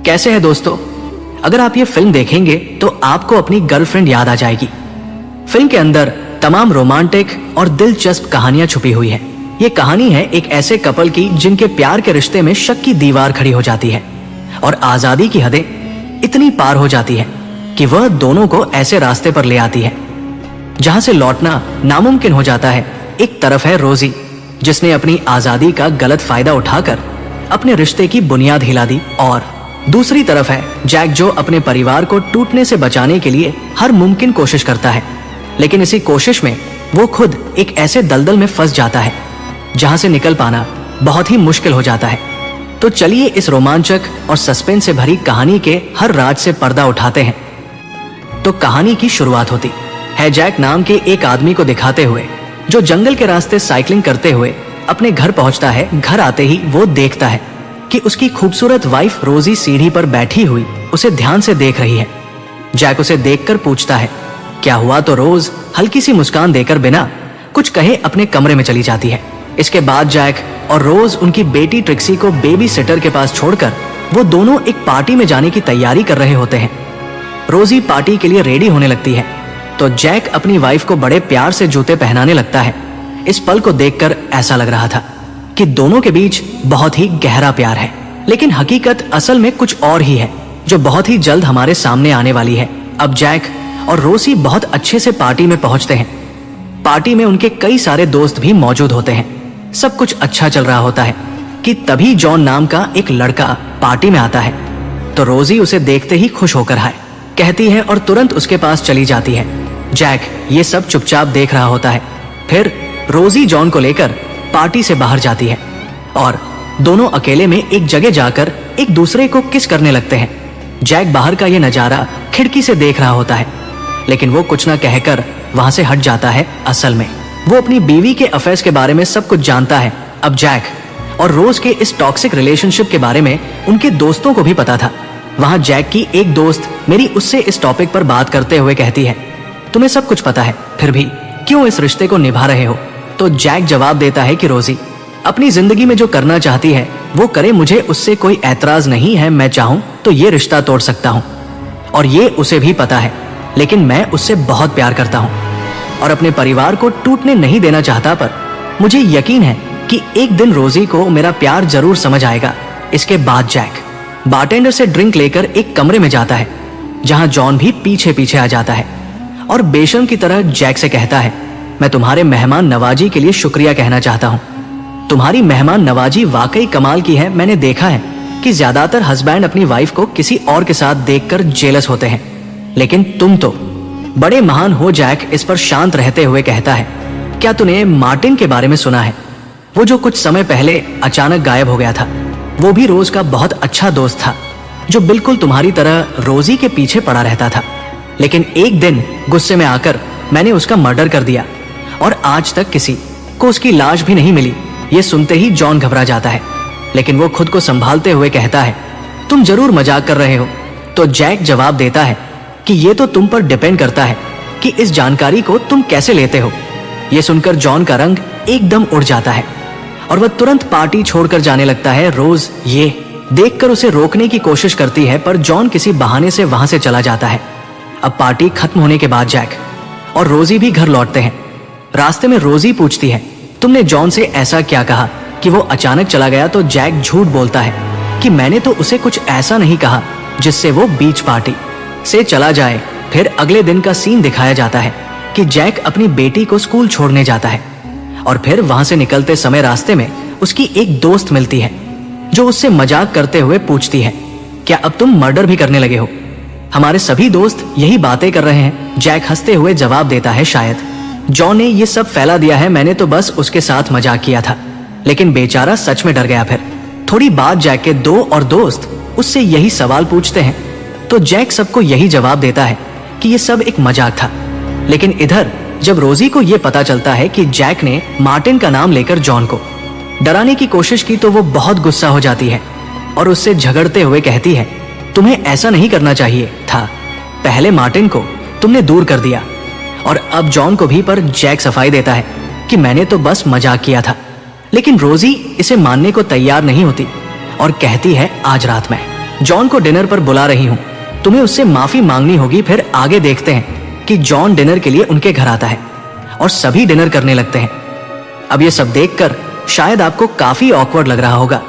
कैसे हैं दोस्तों? अगर आप ये फिल्म देखेंगे तो आपको अपनी गर्लफ्रेंड याद आ जाएगी। फिल्म के अंदर तमाम रोमांटिक और दिलचस्प कहानियां छुपी हुई है। ये कहानी है एक ऐसे कपल की जिनके प्यार के रिश्ते में शक की दीवार खड़ी हो जाती है और आजादी की हदें इतनी पार हो जाती है कि वह दोनों को ऐसे रास्ते पर ले आती है जहां से लौटना नामुमकिन हो जाता है। एक तरफ है रोजी, जिसने अपनी आजादी का गलत फायदा उठाकर अपने रिश्ते की बुनियाद हिला दी, और दूसरी तरफ है जैक, जो अपने परिवार को टूटने से बचाने के लिए हर मुमकिन कोशिश करता है, लेकिन इसी कोशिश में वो खुद एक ऐसे दलदल में फंस जाता है जहां से निकल पाना बहुत ही मुश्किल हो जाता है। तो चलिए इस रोमांचक और सस्पेंस से भरी कहानी के हर राज से पर्दा उठाते हैं। तो कहानी की शुरुआत होती है जैक नाम के एक आदमी को दिखाते हुए, जो जंगल के रास्ते साइकिलिंग करते हुए अपने घर पहुंचता है। घर आते ही वो देखता है कि उसकी खूबसूरत वाइफ रोजी सीढ़ी पर बैठी हुई उसे ध्यान से देख रही है। जैक उसे देखकर पूछता है क्या हुआ, तो रोज हल्की सी मुस्कान देकर बिना कुछ कहे अपने कमरे में चली जाती है। इसके बाद जैक और रोज उनकी बेटी ट्रिक्सी को बेबी सिटर के पास छोड़कर वो दोनों एक पार्टी में जाने की तैयारी कर रहे होते हैं। रोजी पार्टी के लिए रेडी होने लगती है तो जैक अपनी वाइफ को बड़े प्यार से जूते पहनाने लगता है। इस पल को देखकर ऐसा लग रहा था कि दोनों के बीच बहुत ही गहरा प्यार है, लेकिन हकीकत असल में कुछ और ही है, जो बहुत ही जल्द हमारे सामने आने वाली है। अब जैक और रोसी बहुत अच्छे से पार्टी में पहुंचते हैं। पार्टी में उनके कई सारे दोस्त भी मौजूद होते हैं। सब कुछ अच्छा चल रहा होता है कि तभी जॉन नाम का एक लड़का पार्टी में आता है। तो रोजी उसे देखते ही खुश होकर हाय कहती है और तुरंत उसके पास चली जाती है। जैक ये सब चुपचाप देख रहा होता है। फिर रोजी जॉन को लेकर पार्टी से बाहर जाती है और दोनों अकेले में एक जगह जाकर एक दूसरे को किस करने लगते हैं। जैक बाहर का ये नजारा खिड़की से देख रहा होता है, लेकिन वो कुछ ना कहकर वहां से हट जाता है। असल में वो अपनी बीवी के अफेयर्स के बारे में सब कुछ जानता है। अब जैक और रोज के इस टॉक्सिक रिलेशनशिप के बारे में उनके दोस्तों को भी पता था। वहां जैक की एक दोस्त मेरी उससे इस टॉपिक पर बात करते हुए कहती है तुम्हें सब कुछ पता है, फिर भी क्यों इस रिश्ते को निभा रहे हो? तो जैक जवाब देता है कि रोजी अपनी जिंदगी में जो करना चाहती है वो करे, मुझे उससे कोई ऐतराज नहीं है। मैं चाहूं तो ये रिश्ता तोड़ सकता हूं और ये उसे भी पता है, लेकिन मैं उससे बहुत प्यार करता हूं और अपने परिवार को टूटने नहीं देना चाहता। पर मुझे यकीन है कि एक दिन रोजी को मेरा प्यार जरूर समझ आएगा। इसके बाद जैक बारटेंडर से ड्रिंक लेकर एक कमरे में जाता है जहां जॉन भी पीछे पीछे आ जाता है और बेशर्म की तरह जैक से कहता है मैं तुम्हारे मेहमान नवाजी के लिए शुक्रिया कहना चाहता हूं। तुम्हारी मेहमान नवाजी वाकई कमाल की है। मैंने देखा है कि ज्यादातर हस्बैंड अपनी वाइफ को किसी और के साथ देखकर जेलस होते हैं, लेकिन तुम तो बड़े महान हो। जैक इस पर शांत रहते हुए कहता है क्या तूने मार्टिन के बारे में सुना है? वो जो कुछ समय पहले अचानक गायब हो गया था। वो भी रोज का बहुत अच्छा दोस्त था, जो बिल्कुल तुम्हारी तरह रोजी के पीछे पड़ा रहता था, लेकिन एक दिन गुस्से में आकर मैंने उसका मर्डर कर दिया और आज तक किसी को उसकी लाश भी नहीं मिली। ये सुनते ही जॉन घबरा जाता है, लेकिन वो खुद को संभालते हुए कहता है तुम जरूर मजाक कर रहे हो। तो जैक जवाब देता है कि ये तो तुम पर डिपेंड करता है कि इस जानकारी को तुम कैसे लेते हो। ये सुनकर जॉन का रंग एकदम उड़ जाता है और वह तुरंत पार्टी छोड़कर जाने लगता है। रोज ये देखकर उसे रोकने की कोशिश करती है, पर जॉन किसी बहाने से वहां से चला जाता है। अब पार्टी खत्म होने के बाद जैक और रोजी भी घर लौटते हैं। रास्ते में रोजी पूछती है तुमने जॉन से ऐसा क्या कहा कि वो अचानक चला गया? तो जैक झूठ बोलता है कि मैंने तो उसे कुछ ऐसा नहीं कहा जिससे वो बीच पार्टी से चला जाए। फिर अगले दिन का सीन दिखाया जाता है कि जैक अपनी बेटी को स्कूल छोड़ने जाता है और फिर वहां से निकलते समय रास्ते में उसकी एक दोस्त मिलती है, जो उससे मजाक करते हुए पूछती है क्या अब तुम मर्डर भी करने लगे हो? हमारे सभी दोस्त यही बातें कर रहे हैं। जैक हंसते हुए जवाब देता है शायद जॉन ने ये सब फैला दिया है, मैंने तो बस उसके साथ मजाक किया था। लेकिन बेचारा सच में डर गया। फिर थोड़ी बाद जैक के दो और दोस्त उससे यही सवाल पूछते हैं, तो जैक सबको यही जवाब देता है कि ये सब एक मजाक था। लेकिन इधर जब रोजी को ये पता चलता है कि जैक ने मार्टिन का नाम लेकर जॉन को डराने की कोशिश की, तो वो बहुत गुस्सा हो जाती है और उससे झगड़ते हुए कहती है तुम्हें ऐसा नहीं करना चाहिए था, पहले मार्टिन को तुमने दूर कर दिया और अब जॉन को भी। पर जैक सफाई देता है कि मैंने तो बस मजाक किया था। लेकिन रोजी इसे मानने को तैयार नहीं होती और कहती है आज रात में जॉन को डिनर पर बुला रही हूँ, तुम्हें उससे माफी मांगनी होगी। फिर आगे देखते हैं कि जॉन डिनर के लिए उनके घर आता है और सभी डिनर करने लगते हैं। अब ये सब देखकर शायद आपको काफी ऑकवर्ड लग रहा होगा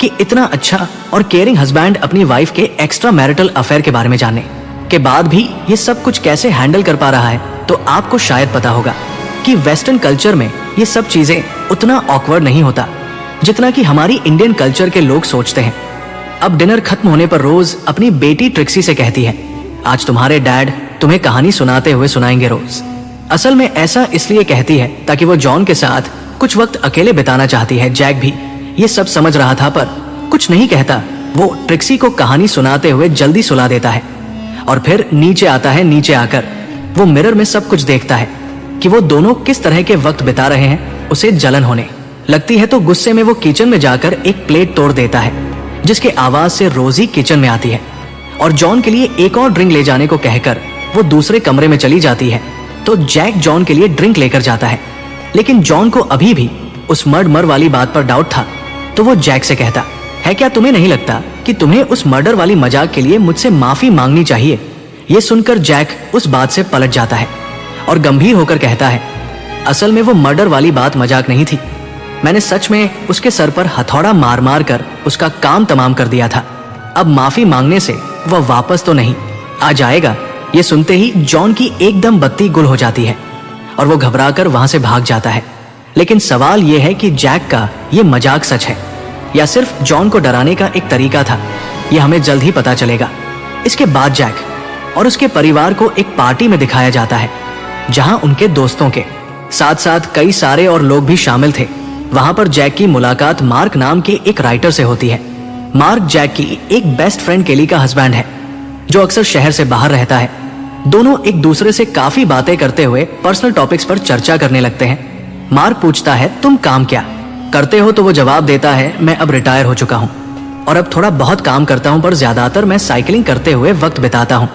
कि इतना अच्छा और केयरिंग हस्बैंड अपनी वाइफ के एक्स्ट्रा मैरिटल अफेयर के बारे में जानने के बाद भी ये सब कुछ कैसे हैंडल कर पा रहा है। तो आपको शायद पता होगा कि वेस्टर्न कल्चर में ये सब चीजें उतना ऑकवर्ड नहीं होता जितना कि हमारी इंडियन कल्चर के लोग सोचते हैं। अब डिनर खत्म होने पर रोज अपनी बेटी ट्रिक्सी से कहती है, आज तुम्हारे डैड तुम्हें कहानी सुनाते हुए सुनाएंगे रोज। असल में ऐसा इसलिए कहती है ताकि वो जॉन के साथ कुछ वक्त अकेले बिताना चाहती है। जैक भी ये सब समझ रहा था पर कुछ नहीं कहता। वो ट्रिक्सी को कहानी सुनाते हुए जल्दी सुला देता है और फिर नीचे आता है। नीचे आकर वो मिरर में सब कुछ देखता है कि वो दोनों किस तरह के वक्त बिता रहे हैं। उसे जलन होने लगती है तो गुस्से में वो किचन में जाकर एक प्लेट तोड़ देता है, जिसके आवाज से रोजी किचन में आती है और जॉन के लिए एक और ड्रिंक ले जाने को कहकर वो दूसरे कमरे में चली जाती है। तो जैक जॉन के लिए ड्रिंक लेकर जाता है, लेकिन जॉन को अभी भी उस मर्डर वाली बात पर डाउट था। तो वो जैक से कहता है, क्या तुम्हें नहीं लगता कि तुम्हें उस मर्डर वाली मजाक के लिए मुझसे माफी मांगनी चाहिए? ये सुनकर जैक उस बात से पलट जाता है और गंभीर होकर कहता है, असल में वो मर्डर वाली बात मजाक नहीं थी। मैंने सच में उसके सर पर हथौड़ा मार मार कर उसका काम तमाम कर दिया था। अब माफी मांगने से वह वापस तो नहीं आ जाएगा। ये सुनते ही जॉन की एकदम बत्ती गुल हो जाती है और वो घबराकर वहां से भाग जाता है। लेकिन सवाल यह है कि जैक का ये मजाक सच है या सिर्फ जॉन को डराने का एक तरीका था। यह हमें जल्द ही पता चलेगा। इसके बाद जैक और उसके परिवार को एक पार्टी में दिखाया जाता है जहां उनके दोस्तों के साथ साथ कई सारे और लोग भी शामिल थे। वहां पर जैक की मुलाकात मार्क नाम के एक राइटर से होती है। मार्क जैक की एक बेस्ट फ्रेंड केली का हस्बैंड है जो अक्सर शहर से बाहर रहता है। दोनों एक दूसरे से काफी बातें करते हुए पर्सनल टॉपिक्स पर चर्चा करने लगते हैं। मार्क पूछता है, तुम काम क्या करते हो? तो वो जवाब देता है, मैं अब रिटायर हो चुका हूँ और अब थोड़ा बहुत काम करता हूँ, पर ज्यादातर मैं साइकिलिंग करते हुए वक्त बिताता हूँ।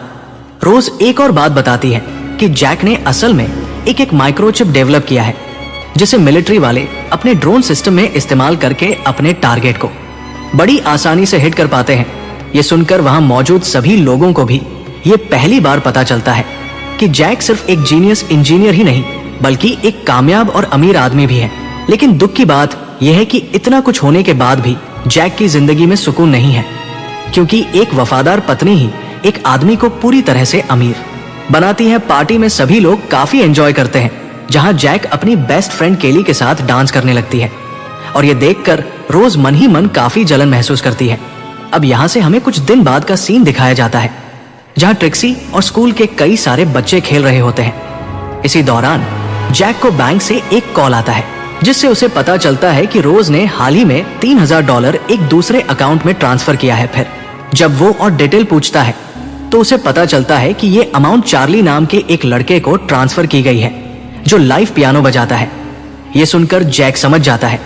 रोज एक और बात बताती है कि जैक ने असल में एक माइक्रोचिप डेवलप किया है जिसे मिलिट्री वाले अपने ड्रोन सिस्टम में इस्तेमाल करके अपने टारगेट को बड़ी आसानी से हिट कर पाते हैं। ये सुनकर वहां मौजूद सभी लोगों को भी ये पहली बार पता चलता है कि जैक सिर्फ एक जीनियस इंजीनियर ही नहीं बल्कि एक कामयाब और अमीर आदमी भी है। लेकिन दुख की बात यह है कि इतना कुछ होने के बाद भी जैक की जिंदगी में सुकून नहीं है, क्योंकि एक वफादार पत्नी ही एक आदमी को पूरी तरह से अमीर बनाती है। पार्टी में सभी लोग काफी एंजॉय करते हैं जहां जैक अपनी बेस्ट फ्रेंड केली के साथ डांस करने लगती है और ये देखकर रोज मन ही मन काफी जलन महसूस करती है। अब यहाँ से हमें कुछ दिन बाद का सीन दिखाया जाता है जहां ट्रिक्सी और स्कूल के कई सारे बच्चे खेल रहे होते हैं। इसी दौरान जैक को बैंक से एक कॉल आता है जिससे उसे पता चलता है कि रोज ने हाल ही में $3000 एक दूसरे अकाउंट में ट्रांसफर किया है। फिर जब वो और डिटेल पूछता है तो उसे पता चलता है कि ये अमाउंट चार्ली नाम के एक लड़के को ट्रांसफर की गई है जो लाइव पियानो बजाता है। ये सुनकर जैक समझ जाता है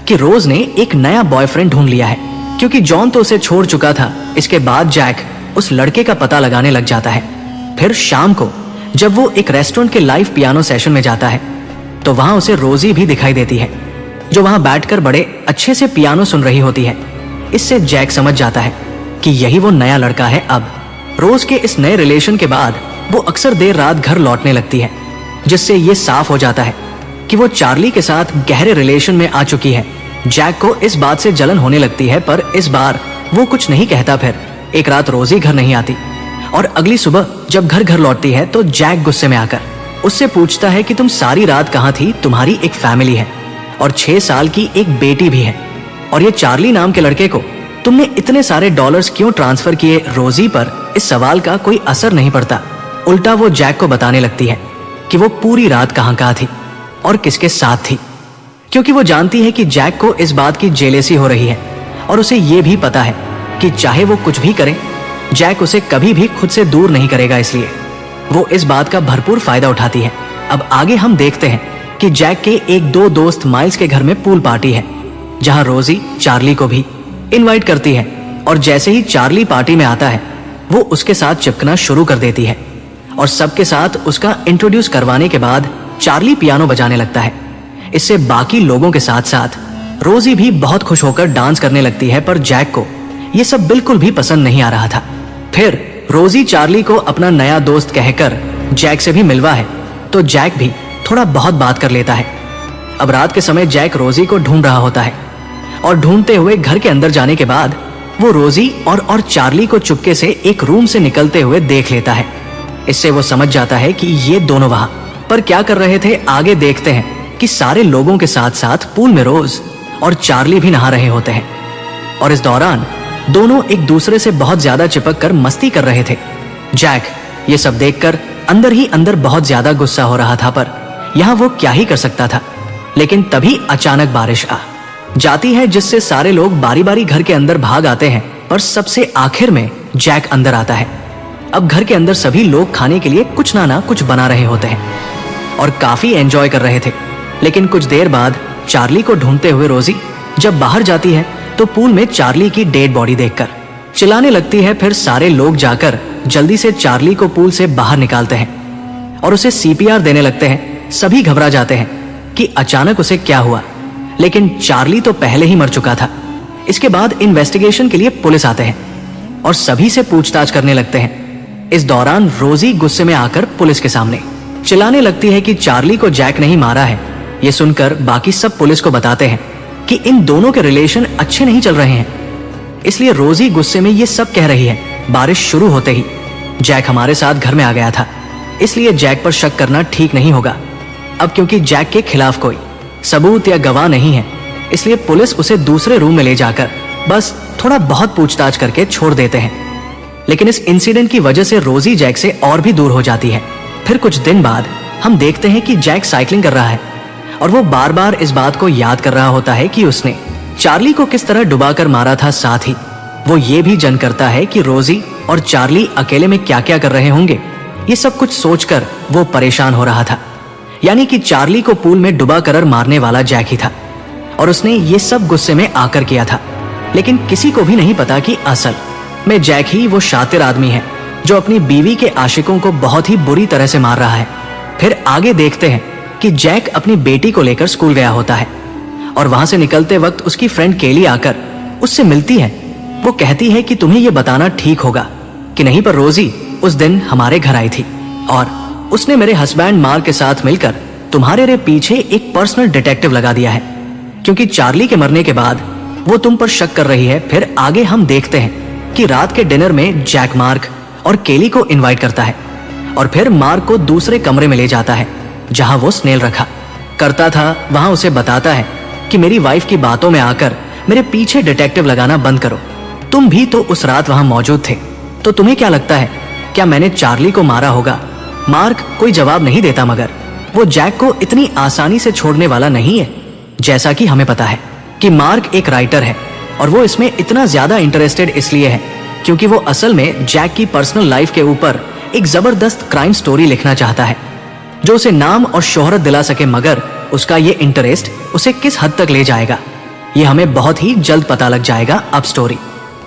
कि रोज ने एक नया बॉयफ्रेंड ढूंढ लिया है, क्योंकि जॉन तो उसे छोड़ चुका था। इसके बाद जैक उस लड़के का पता लगाने लग जाता है। फिर शाम को जब वो एक रेस्टोरेंट के लाइव पियानो सेशन में जाता है तो वहां उसे रोजी भी दिखाई देती है जो वहां बैठकर बड़े अच्छे से पियानो सुन रही होती है। इससे जैक समझ जाता है कि यही वो नया लड़का है। अब रोज के इस नए रिलेशन के बाद वो अक्सर देर रात घर लौटने लगती है, जिससे ये साफ हो जाता है कि वो चार्ली के साथ गहरे रिलेशन में आ चुकी है। जैक को इस बात से जलन होने लगती है, पर इस बार वो कुछ नहीं कहता। फिर एक रात रोजी घर नहीं आती और अगली सुबह जब घर लौटती है तो जैक गुस्से में आकर उससे पूछता है कि तुम सारी रात कहाँ थी? तुम्हारी एक फैमिली है और 6 साल की एक बेटी भी है, और ये चार्ली नाम के लड़के को तुमने इतने सारे डॉलर्स क्यों ट्रांसफर किए? रोजी पर इस सवाल का कोई असर नहीं पड़ता। उल्टा वो जैक को बताने लगती है कि वो पूरी रात कहाँ थी और किसके साथ थी, क्योंकि वो जानती है कि जैक को इस बात की जेलेसी हो रही है और उसे ये भी पता है कि चाहे वो कुछ भी करे, जैक उसे कभी भी खुद से दूर नहीं करेगा। इसलिए वो इस बात का भरपूर फायदा उठाती है। अब आगे हम देखते हैं कि जैक के एक दो दोस्त माइल्स के घर में पूल पार्टी है जहां रोजी चार्ली को भी इनवाइट करती है, और जैसे ही चार्ली पार्टी में आता है वो उसके साथ चिपकना शुरू कर देती है और सबके साथ उसका इंट्रोड्यूस करवाने के बाद चार्ली पियानो बजाने लगता है। इससे बाकी लोगों के साथ साथ रोजी भी बहुत खुश होकर डांस करने लगती है, पर जैक को ये सब बिल्कुल भी पसंद नहीं आ रहा था। फिर रोजी चार्ली को अपना नया दोस्त कहकर जैक से भी मिलवा है, तो जैक भी थोड़ा बहुत बात कर लेता है। अब रात के समय जैक रोजी को ढूंढ रहा होता है और ढूंढते हुए घर के अंदर जाने के बाद वो रोजी और चार्ली को चुपके से एक रूम से निकलते हुए देख लेता है। इससे वो समझ जाता है कि ये दोनों वहां पर क्या कर रहे थे। आगे देखते हैं कि सारे लोगों के साथ साथ पूल में रोज और चार्ली भी नहा रहे होते हैं और इस दौरान दोनों एक दूसरे से बहुत ज्यादा चिपक कर मस्ती कर रहे थे। जैक ये सब देखकर अंदर ही अंदर बहुत ज्यादा गुस्सा हो रहा था, पर यहाँ वो क्या ही कर सकता था। लेकिन तभी अचानक बारिश आ जाती है, जिससे सारे लोग बारी बारी घर के अंदर भाग आते हैं, पर सबसे आखिर में जैक अंदर आता है। अब घर के अंदर सभी लोग खाने के लिए कुछ ना कुछ बना रहे होते हैं और काफी एंजॉय कर रहे थे। लेकिन कुछ देर बाद चार्ली को ढूंढते हुए रोजी जब बाहर जाती है तो पूल में चार्ली की डेड बॉडी देखकर चिल्लाने लगती है। फिर सारे लोग जाकर जल्दी से चार्ली को पूल से बाहर निकालते हैं और उसे सीपीआर देने लगते हैं। सभी घबरा जाते हैं कि अचानक उसे क्या हुआ, लेकिन चार्ली तो पहले ही मर चुका था। इसके बाद इन्वेस्टिगेशन के लिए पुलिस आते हैं और सभी से पूछताछ करने लगते हैं। इस दौरान रोजी गुस्से में आकर पुलिस के सामने चिल्लाने लगती है कि चार्ली को जैक नहीं मारा है। ये सुनकर बाकी सब पुलिस को बताते हैं कि इन दोनों के रिलेशन अच्छे नहीं चल रहे हैं, इसलिए रोजी गुस्से में ये सब कह रही है। बारिश शुरू होते ही जैक हमारे साथ घर में आ गया था, इसलिए जैक पर शक करना ठीक नहीं होगा। अब क्योंकि जैक के खिलाफ कोई सबूत या गवाह नहीं है, इसलिए पुलिस उसे दूसरे रूम में ले जाकर बस थोड़ा बहुत पूछताछ करके छोड़ देते हैं। लेकिन इस इंसिडेंट की वजह से रोजी जैक से और भी दूर हो जाती है। फिर कुछ दिन बाद हम देखते हैं कि जैक साइकिलिंग कर रहा है और वो बार बार इस बात को याद कर रहा होता है कि उसने चार्ली को किस तरह डुबाकर मारा था। साथ ही वो ये भी जन करता है कि रोजी और चार्ली अकेले में क्या क्या कर रहे होंगे। ये सब कुछ सोचकर वो परेशान हो रहा था, यानी कि चार्ली को पूल में डुबा कर मारने वाला जैक ही था और उसने ये सब गुस्से में आकर किया था। लेकिन किसी को भी नहीं पता कि असल में जैक ही वो शातिर आदमी है जो अपनी बीवी के आशिकों को बहुत ही बुरी तरह से मार रहा है। फिर आगे देखते हैं कि जैक अपनी बेटी को लेकर स्कूल गया होता है और वहां से निकलते वक्त उसकी फ्रेंड केली आकर उससे मिलती है। वो कहती है कि तुम्हें यह बताना ठीक होगा कि नहीं, पर रोजी उस दिन हमारे घर आई थी और उसने मेरे हस्बैंड मार्क के साथ मिलकर तुम्हारे पीछे एक पर्सनल डिटेक्टिव लगा दिया है, क्योंकि चार्ली के मरने के बाद वो तुम पर शक कर रही है। फिर आगे हम देखते हैं कि रात के डिनर में जैक मार्क और केली को इनवाइट करता है और फिर मार्क को दूसरे कमरे में ले जाता है जहां वो स्नेल रखा करता था। वहां उसे बताता है कि मेरी वाइफ की बातों में आकर मेरे पीछे डिटेक्टिव लगाना बंद करो। तुम भी तो उस रात वहां मौजूद थे, तो तुम्हें क्या लगता है, क्या मैंने चार्ली को मारा होगा? मार्क कोई जवाब नहीं देता, मगर वो जैक को इतनी आसानी से छोड़ने वाला नहीं है। जैसा कि हमें पता है कि मार्क एक राइटर है और वो इसमें इतना ज्यादा इंटरेस्टेड इसलिए है क्योंकि वो असल में जैक की पर्सनल लाइफ के ऊपर एक जबरदस्त क्राइम स्टोरी लिखना चाहता है जो उसे नाम और शोहरत दिला सके। मगर उसका ये इंटरेस्ट उसे किस हद तक ले जाएगा, ये हमें बहुत ही जल्द पता लग जाएगा। अब स्टोरी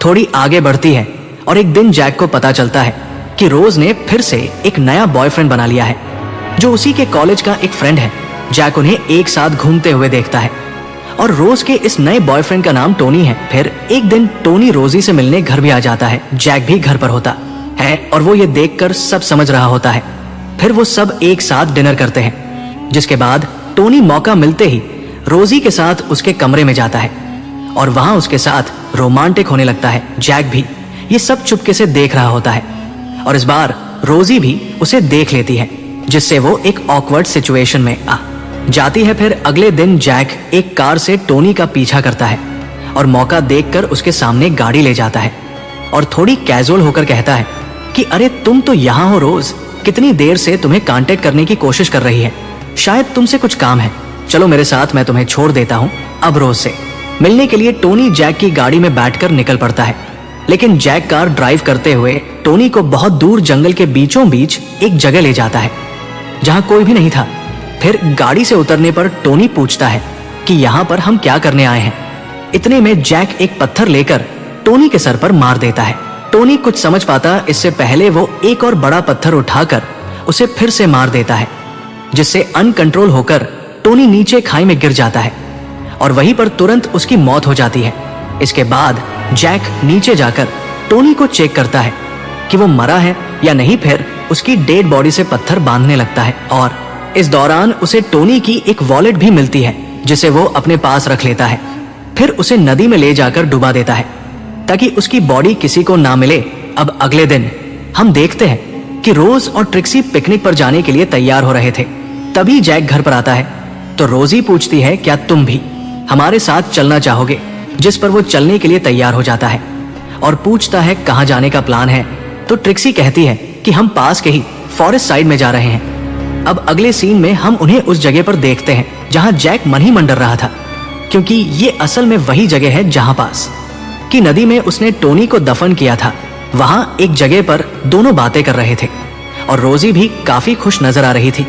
थोड़ी आगे बढ़ती है और एक दिन जैक को पता चलता है कि रोज ने फिर से एक नया बॉयफ्रेंड बना लिया है जो उसी के कॉलेज का एक फ्रेंड है। जैक उन्हें एक साथ घूमते हुए देखता है और रोज के इस नए बॉयफ्रेंड का नाम टोनी है। फिर एक दिन टोनी रोजी से मिलने घर भी आ जाता है। जैक भी घर पर होता है और वो ये देखकर सब समझ रहा होता है। फिर वो सब एक साथ डिनर करते हैं, जिसके बाद टोनी मौका मिलते ही रोजी के साथ उसके कमरे में जाता है और वहां उसके साथ रोमांटिक होने लगता है। जैक भी ये सब चुपके से देख रहा होता है और इस बार रोजी भी उसे देख लेती है, जिससे वो एक ऑकवर्ड सिचुएशन में आ जाती है। फिर अगले दिन जैक एक कार से टोनी का पीछा करता है और मौका देखकर उसके सामने गाड़ी ले जाता है और थोड़ी कैजुअल होकर कहता है कि अरे तुम तो यहाँ हो रोज, कितनी देर से तुम्हें कांटेक्ट करने की कोशिश कर रही है, शायद तुमसे कुछ काम है, चलो मेरे साथ, मैं तुम्हें छोड़ देता हूँ। अब रोज से मिलने के लिए टोनी जैक की गाड़ी में बैठकर निकल पड़ता है, लेकिन जैक कार ड्राइव करते हुए टोनी को बहुत दूर जंगल के बीचों बीच एक जगह ले जाता है जहां कोई भी नहीं था। फिर गाड़ी से उतरने पर टोनी पूछता है कि यहाँ पर हम क्या करने आए हैं। इतने में जैक एक पत्थर लेकर टोनी के सर पर मार देता है। टोनी कुछ समझ पाता इससे पहले वो एक और बड़ा पत्थर उठाकर उसे फिर से मार देता है, जिससे अनकंट्रोल होकर टोनी नीचे खाई में गिर जाता है और वहीं पर तुरंत उसकी मौत हो जाती है। इसके बाद जैक नीचे जाकर टोनी को चेक करता है कि वो मरा है या नहीं, फिर उसकी डेड बॉडी से पत्थर बांधने लगता है। और इस दौरान उसे टोनी की एक वॉलेट भी मिलती है जिसे वो अपने पास रख लेता है। फिर उसे नदी में ले जाकर डुबा देता है ताकि उसकी बॉडी किसी को ना मिले। अब अगले दिन हम देखते हैं कि रोज और ट्रिक्सी पिकनिक पर जाने के लिए तैयार हो रहे थे। तभी जैक घर पर आता है तो रोजी पूछती है, क्या तुम भी हमारे साथ चलना चाहोगे? जिस पर वो चलने के लिए तैयार हो जाता है और पूछता है कहाँ जाने का प्लान है। तो ट्रिक्सी कहती है कि हम पास के ही फॉरेस्ट साइड में जा रहे हैं। अब अगले सीन में हम उन्हें उस जगह पर देखते हैं जहां जैक मन ही मंडर रहा था, क्योंकि ये असल में वही जगह है जहां पास की नदी में उसने टोनी को दफन किया था। वहां एक जगह पर दोनों बातें कर रहे थे और रोजी भी काफी खुश नजर आ रही थी।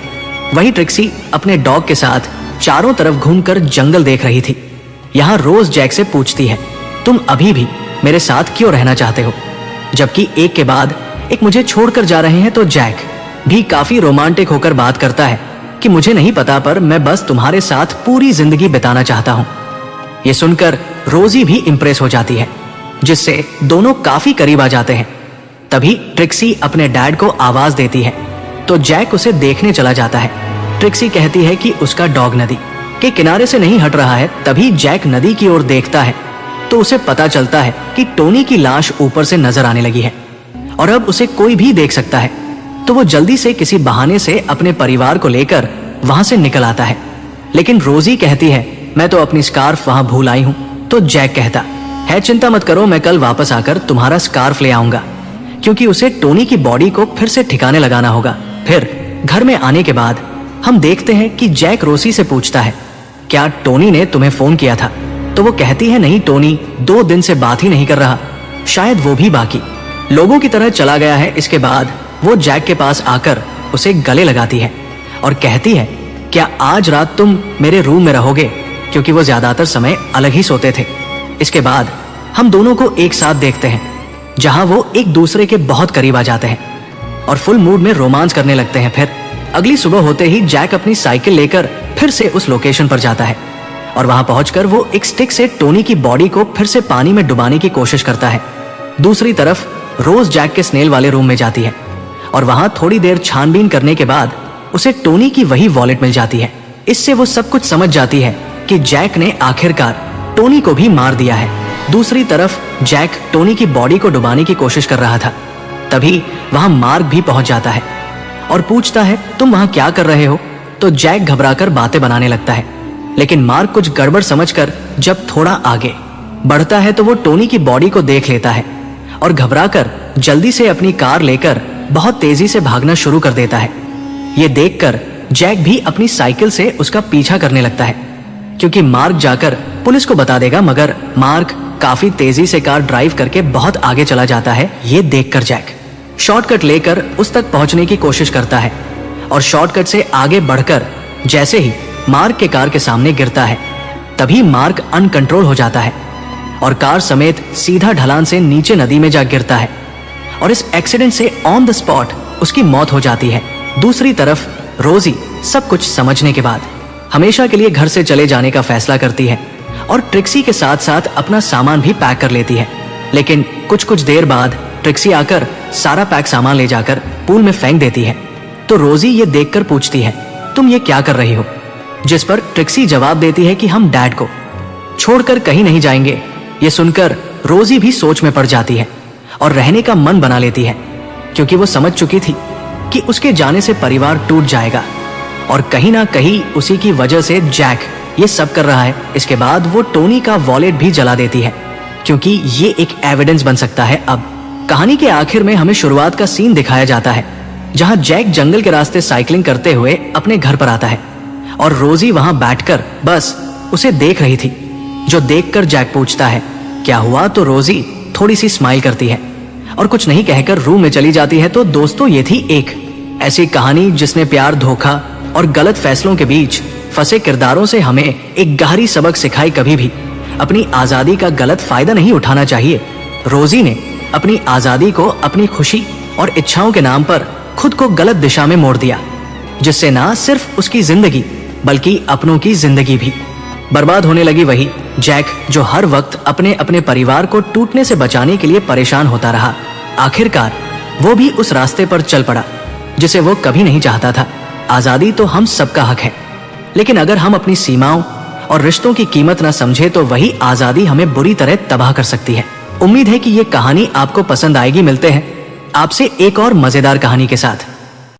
वहीं ट्रिक्सी अपने डॉग के साथ चारों तरफ घूमकर जंगल देख रही थी। यहाँ रोज जैक से पूछती है, तुम अभी भी मेरे साथ क्यों रहना चाहते हो? जबकि एक के बाद एक मुझे छोड़कर जा रहे हैं। तो जैक भी काफी रोमांटिक होकर बात करता है कि मुझे नहीं पता, पर मैं बस तुम्हारे साथ पूरी जिंदगी बिताना चाहता हूँ। ये सुनकर रोजी भी इंप्रेस हो जाती है, जिससे दोनों काफी करीब आ जाते हैं। तभी ट्रिक्सी अपने डैड को आवाज देती है तो जैक उसे देखने चला जाता है। ट्रिक्सी कहती है कि उसका डॉग नदी के किनारे से नहीं हट रहा है। तभी जैक नदी की ओर देखता है तो उसे पता चलता है कि टोनी की लाश ऊपर से नजर आने लगी है और अब उसे कोई भी देख सकता है। तो वो जल्दी से किसी बहाने से अपने परिवार को लेकर वहां से निकल आता है। लेकिन रोजी कहती है, मैं तो अपनी स्कार्फ वहां भूल आई हूं। तो जैक कहता है, चिंता मत करो, मैं कल वापस आकर तुम्हारा स्कार्फ ले आऊंगा, क्योंकि उसे टोनी की बॉडी को फिर से ठिकाने लगाना होगा। फिर घर में आने के बाद हम देखते हैं कि जैक रोसी से पूछता है, क्या टोनी ने तुम्हें फोन किया था? तो वो कहती है, नहीं, टोनी 2 दिन से बात ही नहीं कर रहा, शायद वो भी बाकी लोगों की तरह चला गया है। इसके बाद वो जैक के पास आकर उसे गले लगाती है और कहती है, क्या आज रात तुम मेरे रूम में रहोगे? क्योंकि वो ज्यादातर समय अलग ही सोते थे। इसके बाद हम दोनों को एक साथ देखते हैं जहां वो एक दूसरे के बहुत करीब आ जाते हैं और फुल मूड में रोमांस करने लगते हैं। फिर अगली सुबह होते ही जैक अपनी साइकिल लेकर फिर से उस लोकेशन पर जाता है और वहां पहुंचकर वो एक स्टिक से टोनी की बॉडी को फिर से पानी में डुबाने की कोशिश करता है। दूसरी तरफ रोज जैक के स्नेल वाले रूम में जाती है और वहां थोड़ी देर छानबीन करने के बाद उसे टोनी की वही वॉलेट मिल जाती है। इससे वो सब कुछ समझ जाती है कि जैक ने आखिरकार टोनी को भी मार दिया है। दूसरी तरफ जैक टोनी की बॉडी को डुबाने की कोशिश कर रहा था। तभी वहां मार्क भी पहुंच जाता है और पूछता है, तुम वहां क्या कर रहे हो? तो जैक घबराकर बातें बनाने लगता है, लेकिन मार्क कुछ गड़बड़ समझकर जब थोड़ा आगे बढ़ता है तो वो टोनी की बॉडी को देख लेता है और घबराकर जल्दी से अपनी कार लेकर बहुत तेजी से भागना शुरू कर देता है। ये देखकर जैक भी अपनी साइकिल से उसका पीछा करने लगता है, क्योंकि मार्क जाकर पुलिस को बता देगा। मगर मार्क काफी तेजी से कार ड्राइव करके बहुत आगे चला जाता है। ये देखकर जैक शॉर्टकट लेकर उस तक पहुंचने की कोशिश करता है और शॉर्टकट से आगे बढ़कर जैसे ही मार्क के कार के सामने गिरता है, तभी मार्क अनकंट्रोल हो जाता है और कार समेत सीधा ढलान से नीचे नदी में जा गिरता है और इस एक्सीडेंट से ऑन द स्पॉट उसकी मौत हो जाती है। दूसरी तरफ रोजी सब कुछ समझने के बाद हमेशा के लिए घर से चले जाने का फैसला करती है और ट्रिक्सी के साथ साथ अपना सामान भी पैक कर लेती है। लेकिन कुछ देर बाद ट्रिक्सी आकर सारा पैक सामान ले जाकर पूल में फेंक देती है। तो रोजी ये देखकर पूछती है, तुम ये क्या कर रही हो? जिस पर ट्रिक्सी जवाब देती है कि हम डैड को छोड़कर कहीं नहीं जाएंगे। ये सुनकर रोजी भी सोच में पड़ जाती है और रहने का मन बना लेती है, क्योंकि वो समझ चुकी थी कि उसके जाने से परिवार टूट जाएगा और कहीं ना कहीं उसी की वजह से जैक ये सब कर रहा है। इसके बाद वो टोनी का वॉलेट भी जला देती है, क्योंकि ये एक एविडेंस बन सकता है। अब कहानी के आखिर में हमें शुरुआत का सीन दिखाया जाता है, जहां जैक जंगल के रास्ते साइकिलिंग करते हुए अपने घर पर आता है और रोजी वहां बैठकर बस उसे देख रही थी। जो देखकर जैक पूछता है, क्या हुआ? तो रोजी थोड़ी सी स्माइल करती है और कुछ नहीं कहकर रूम में चली जाती है। तो दोस्तों, ये थी एक ऐसी कहानी जिसने प्यार, धोखा और गलत फैसलों के बीच फंसे किरदारों से हमें एक गहरी सबक सिखाई। कभी भी अपनी आजादी का गलत फायदा नहीं उठाना चाहिए। रोजी ने अपनी आजादी को अपनी खुशी और इच्छाओं के नाम पर खुद को गलत दिशा में मोड़ दिया, जिससे ना सिर्फ उसकी जिंदगी बल्कि अपनों की जिंदगी भी बर्बाद होने लगी। वही जैक, जो हर वक्त अपने अपने परिवार को टूटने से बचाने के लिए परेशान होता रहा, आखिरकार वो भी उस रास्ते पर चल पड़ा जिसे वो कभी नहीं चाहता था। आजादी तो हम सबका हक है, लेकिन अगर हम अपनी सीमाओं और रिश्तों की कीमत न समझे तो वही आजादी हमें बुरी तरह तबाह कर सकती है। उम्मीद है कि ये कहानी आपको पसंद आएगी। मिलते हैं आपसे एक और मजेदार कहानी के साथ।